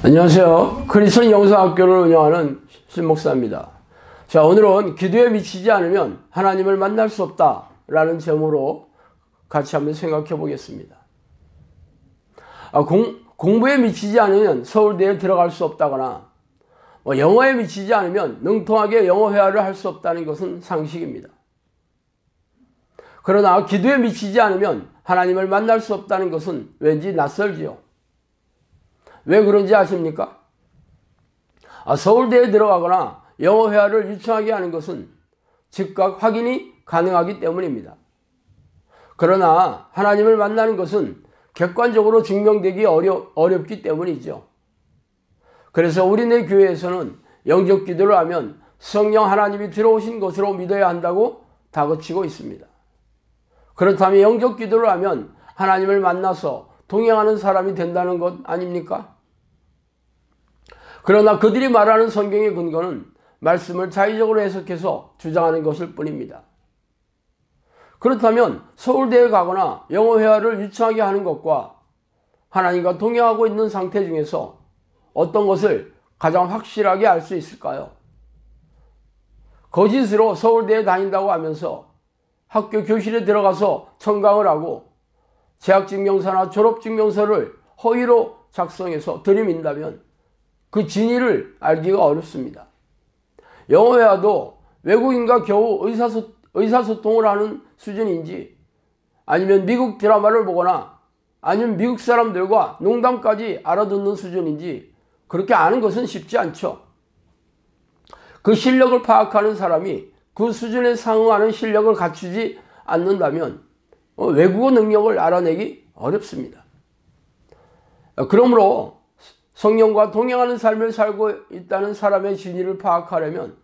안녕하세요. 크리스천 영성학교를 운영하는 신목사입니다. 자, 오늘은 기도에 미치지 않으면 하나님을 만날 수 없다라는 제목으로 같이 한번 생각해 보겠습니다. 공부에 미치지 않으면 서울대에 들어갈 수 없다거나 영어에 미치지 않으면 능통하게 영어 회화를 할 수 없다는 것은 상식입니다. 그러나 기도에 미치지 않으면 하나님을 만날 수 없다는 것은 왠지 낯설지요. 왜 그런지 아십니까? 서울대에 들어가거나 영어 회화를 유창하게 하는 것은 즉각 확인이 가능하기 때문입니다. 그러나 하나님을 만나는 것은 객관적으로 증명되기 어렵기 때문이죠. 그래서 우리네 교회에서는 영접 기도를 하면 성령 하나님이 들어오신 것으로 믿어야 한다고 다그치고 있습니다. 그렇다면 영접 기도를 하면 하나님을 만나서 동행하는 사람이 된다는 것 아닙니까? 그러나 그들이 말하는 성경의 근거는 말씀을 자의적으로 해석해서 주장하는 것일 뿐입니다. 그렇다면 서울대에 가거나 영어 회화를 유창하게 하는 것과 하나님과 동행하고 있는 상태 중에서 어떤 것을 가장 확실하게 알 수 있을까요? 거짓으로 서울대에 다닌다고 하면서 학교 교실에 들어가서 청강을 하고 재학증명서나 졸업증명서를 허위로 작성해서 들이민다면 그 진위를 알기가 어렵습니다. 영어 회화도 외국인과 겨우 의사소통을 하는 수준인지, 아니면 미국 드라마를 보거나 아니면 미국 사람들과 농담까지 알아듣는 수준인지 그렇게 아는 것은 쉽지 않죠. 그 실력을 파악하는 사람이 그 수준에 상응하는 실력을 갖추지 않는다면 외국어 능력을 알아내기 어렵습니다. 그러므로 성령과 동행하는 삶을 살고 있다는 사람의 진위를 파악하려면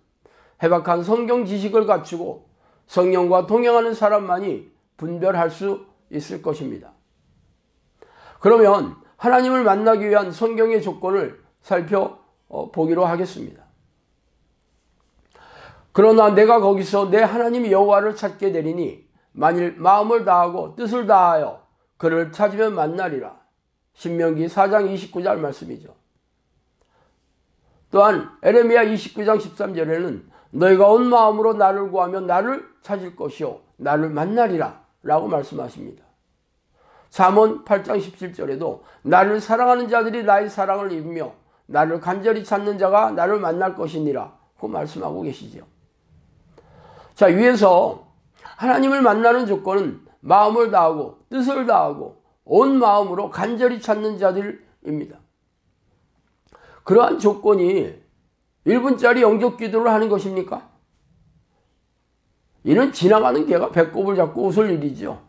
해박한 성경 지식을 갖추고 성령과 동행하는 사람만이 분별할 수 있을 것입니다. 그러면 하나님을 만나기 위한 성경의 조건을 살펴보기로 하겠습니다. 그러나 내가 거기서 내 하나님 여호와를 찾게 되리니 만일 마음을 다하고 뜻을 다하여 그를 찾으면 만나리라. 신명기 4장 29절 말씀이죠. 또한 에레미야 29장 13절에는 너희가 온 마음으로 나를 구하면 나를 찾을 것이요 나를 만나리라 라고 말씀하십니다. 잠언 8장 17절에도 나를 사랑하는 자들이 나의 사랑을 입으며 나를 간절히 찾는 자가 나를 만날 것이니라 고 말씀하고 계시죠. 자, 위에서 하나님을 만나는 조건은 마음을 다하고 뜻을 다하고 온 마음으로 간절히 찾는 자들입니다. 그러한 조건이 1분짜리 영접 기도를 하는 것입니까? 이는 지나가는 개가 배꼽을 잡고 웃을 일이죠.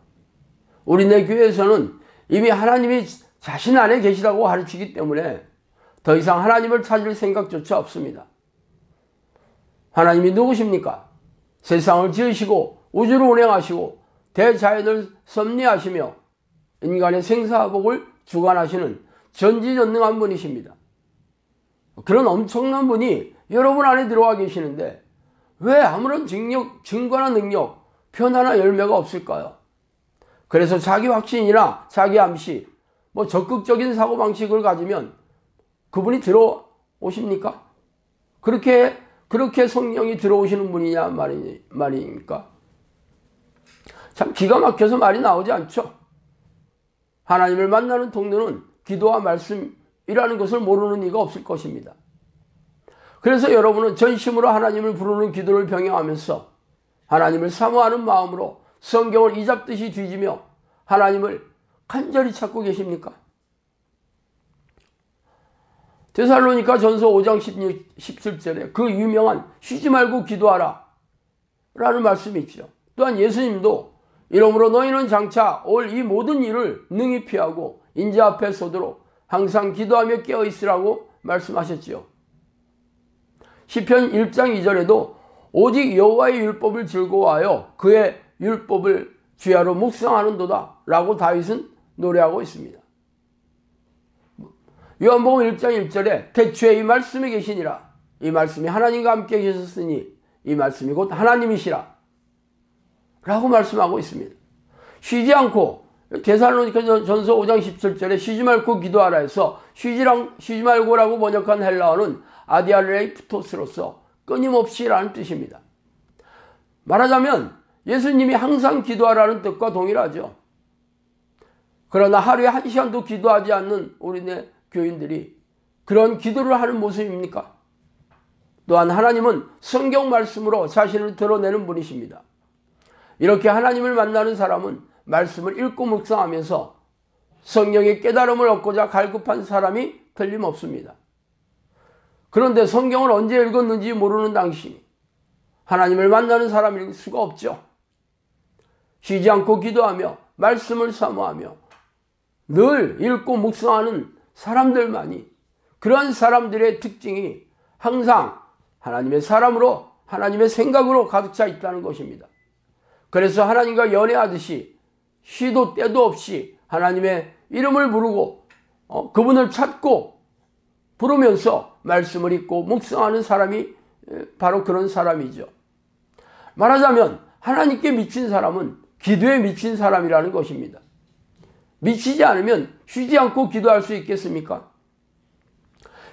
우리네 교회에서는 이미 하나님이 자신 안에 계시다고 가르치기 때문에 더 이상 하나님을 찾을 생각조차 없습니다. 하나님이 누구십니까? 세상을 지으시고 우주를 운행하시고 대자연을 섭리하시며 인간의 생사복을 주관하시는 전지전능한 분이십니다. 그런 엄청난 분이 여러분 안에 들어와 계시는데 왜 아무런 증거나 능력, 표나나 열매가 없을까요? 그래서 자기 확신이나 자기 암시, 적극적인 사고방식을 가지면 그분이 들어오십니까? 그렇게 성령이 들어오시는 분이냐 말입니까? 참 기가 막혀서 말이 나오지 않죠. 하나님을 만나는 통로는 기도와 말씀이라는 것을 모르는 이가 없을 것입니다. 그래서 여러분은 전심으로 하나님을 부르는 기도를 병행하면서 하나님을 사모하는 마음으로 성경을 이잡듯이 뒤지며 하나님을 간절히 찾고 계십니까? 데살로니가 전서 5장 17절에 그 유명한 쉬지 말고 기도하라 라는 말씀이 있죠. 또한 예수님도 이러므로 너희는 장차 올 이 모든 일을 능히 피하고 인자 앞에 서도록 항상 기도하며 깨어있으라고 말씀하셨지요. 시편 1장 2절에도 오직 여호와의 율법을 즐거워하여 그의 율법을 주야로 묵상하는도다 라고 다윗은 노래하고 있습니다. 요한복음 1장 1절에 태초에 이 말씀이 계시니라. 이 말씀이 하나님과 함께 계셨으니 이 말씀이 곧 하나님이시라 라고 말씀하고 있습니다. 쉬지 않고 데살로니가전서 5장 17절에 쉬지 말고 기도하라 해서 쉬지 말고라고 번역한 헬라어는 아디알레이프토스로서 끊임없이라는 뜻입니다. 말하자면 예수님이 항상 기도하라는 뜻과 동일하죠. 그러나 하루에 1시간도 기도하지 않는 우리네 교인들이 그런 기도를 하는 모습입니까? 또한 하나님은 성경 말씀으로 자신을 드러내는 분이십니다. 이렇게 하나님을 만나는 사람은 말씀을 읽고 묵상하면서 성령의 깨달음을 얻고자 갈급한 사람이 틀림없습니다. 그런데 성경을 언제 읽었는지 모르는 당신이 하나님을 만나는 사람일 수가 없죠. 쉬지 않고 기도하며 말씀을 사모하며 늘 읽고 묵상하는 사람들만이, 그러한 사람들의 특징이 항상 하나님의 사람으로, 하나님의 생각으로 가득 차 있다는 것입니다. 그래서 하나님과 연애하듯이 시도 때도 없이 하나님의 이름을 부르고 그분을 찾고 부르면서 말씀을 읽고 묵상하는 사람이 바로 그런 사람이죠. 말하자면 하나님께 미친 사람은 기도에 미친 사람이라는 것입니다. 미치지 않으면 쉬지 않고 기도할 수 있겠습니까?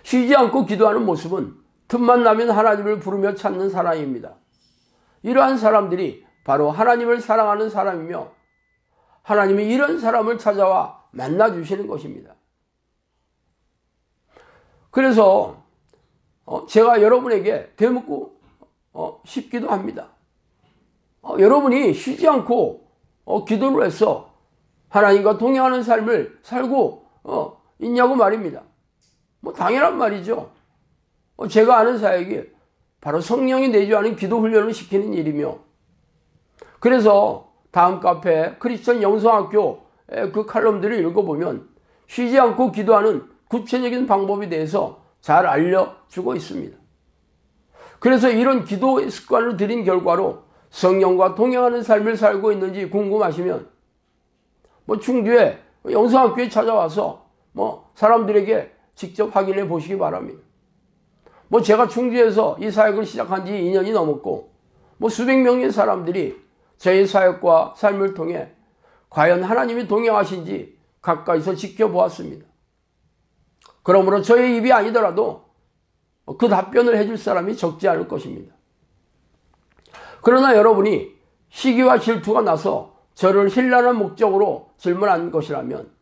쉬지 않고 기도하는 모습은 틈만 나면 하나님을 부르며 찾는 사람입니다. 이러한 사람들이 바로 하나님을 사랑하는 사람이며 하나님이 이런 사람을 찾아와 만나주시는 것입니다. 그래서 제가 여러분에게 되묻고 싶기도 합니다. 여러분이 쉬지 않고 기도를 해서 하나님과 동행하는 삶을 살고 있냐고 말입니다. 당연한 말이죠. 제가 아는 사역이 바로 성령이 내주하는 기도 훈련을 시키는 일이며, 그래서 다음 카페 크리스천 영성학교 그 칼럼들을 읽어보면 쉬지 않고 기도하는 구체적인 방법에 대해서 잘 알려주고 있습니다. 그래서 이런 기도 습관을 들인 결과로 성령과 동행하는 삶을 살고 있는지 궁금하시면 충주에 영성학교에 찾아와서 사람들에게 직접 확인해 보시기 바랍니다. 제가 충주에서 이 사역을 시작한 지 2년이 넘었고 수백 명의 사람들이 저의 사역과 삶을 통해 과연 하나님이 동행하신지 가까이서 지켜보았습니다. 그러므로 저의 입이 아니더라도 그 답변을 해줄 사람이 적지 않을 것입니다. 그러나 여러분이 시기와 질투가 나서 저를 힐난한 목적으로 질문한 것이라면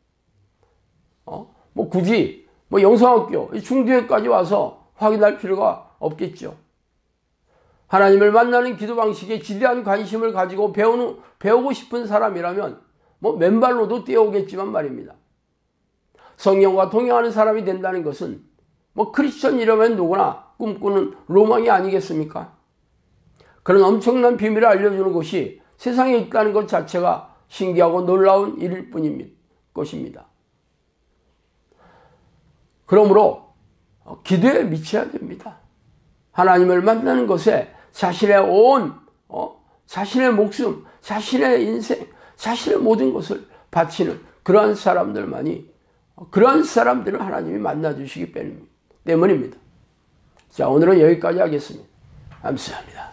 굳이 영성학교 충주에까지 와서 확인할 필요가 없겠죠. 하나님을 만나는 기도 방식에 지대한 관심을 가지고 배우고 싶은 사람이라면 맨발로도 뛰어오겠지만 말입니다. 성령과 동행하는 사람이 된다는 것은 크리스천이라면 누구나 꿈꾸는 로망이 아니겠습니까? 그런 엄청난 비밀을 알려주는 것이 세상에 있다는 것 자체가 신기하고 놀라운 일일 뿐입니다. 것입니다. 그러므로 기도에 미쳐야 됩니다. 하나님을 만나는 것에 자신의 자신의 목숨, 자신의 인생, 자신의 모든 것을 바치는 그러한 사람들만이, 그러한 사람들을 하나님이 만나주시기 때문입니다. 자, 오늘은 여기까지 하겠습니다. 감사합니다.